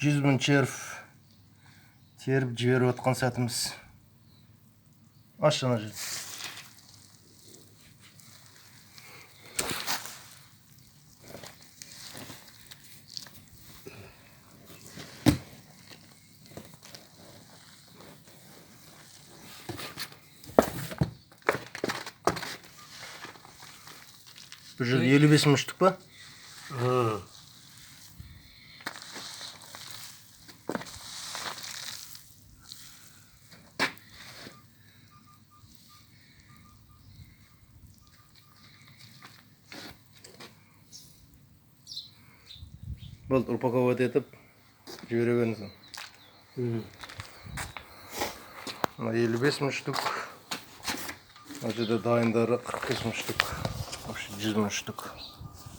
Жүз мың теріп жіберіп отқан сәтіміз. Аш жана жүр. Бұл жерде 55 мың штук па? Болды, упаковать етіп жібере беріңіз. Мына 55 мың штук. Мына жерде дайындары 45 мың штук. Вообще 100 мың штук.